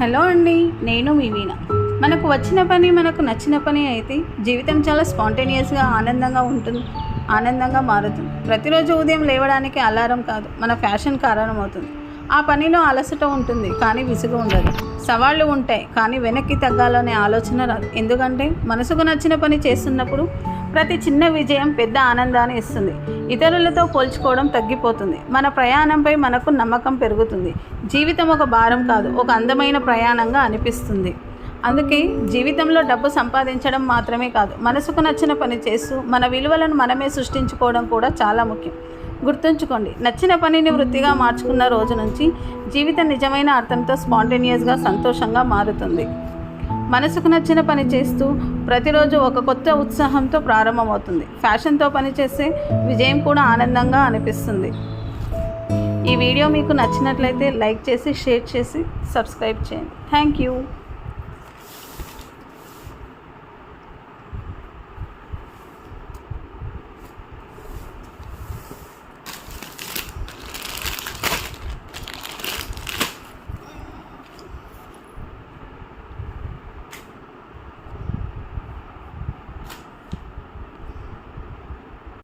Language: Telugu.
హలో అండి, నేను మీ వీణ. మనకు వచ్చిన పని మనకు నచ్చిన పని అయితే జీవితం చాలా స్పాంటేనియస్గా ఆనందంగా మారుతుంది. ప్రతిరోజు ఉదయం లేవడానికి అలారం కాదు, మన ఫ్యాషన్ కారణమవుతుంది. ఆ పనిలో అలసట ఉంటుంది కానీ విసుగు ఉండదు. సవాళ్ళు ఉంటాయి కానీ వెనక్కి తగ్గాలనే ఆలోచన రాదు. ఎందుకంటే మనసుకు నచ్చిన పని చేస్తున్నప్పుడు ప్రతి చిన్న విజయం పెద్ద ఆనందాన్ని ఇస్తుంది. ఇతరులతో పోల్చుకోవడం తగ్గిపోతుంది. మన ప్రయాణంపై మనకు నమ్మకం పెరుగుతుంది. జీవితం ఒక భారం కాదు, ఒక అందమైన ప్రయాణంగా అనిపిస్తుంది. అందుకే జీవితంలో డబ్బు సంపాదించడం మాత్రమే కాదు, మనసుకు నచ్చిన పని చేస్తూ మన విలువలను మనమే సృష్టించుకోవడం కూడా చాలా ముఖ్యం. గుర్తుంచుకోండి, నచ్చిన పనిని వృత్తిగా మార్చుకున్న రోజు నుంచి జీవితం నిజమైన అర్థంతో స్పాంటేనియస్గా సంతోషంగా మారుతుంది. మనసుకు నచ్చిన పని చేస్తూ ప్రతిరోజు ఒక కొత్త ఉత్సాహంతో ప్రారంభమవుతుంది. ఫ్యాషన్తో పనిచేస్తే విజయం కూడా ఆనందంగా అనిపిస్తుంది. ఈ వీడియో మీకు నచ్చినట్లయితే లైక్ చేసి, షేర్ చేసి, సబ్స్క్రైబ్ చేయండి. Thank you.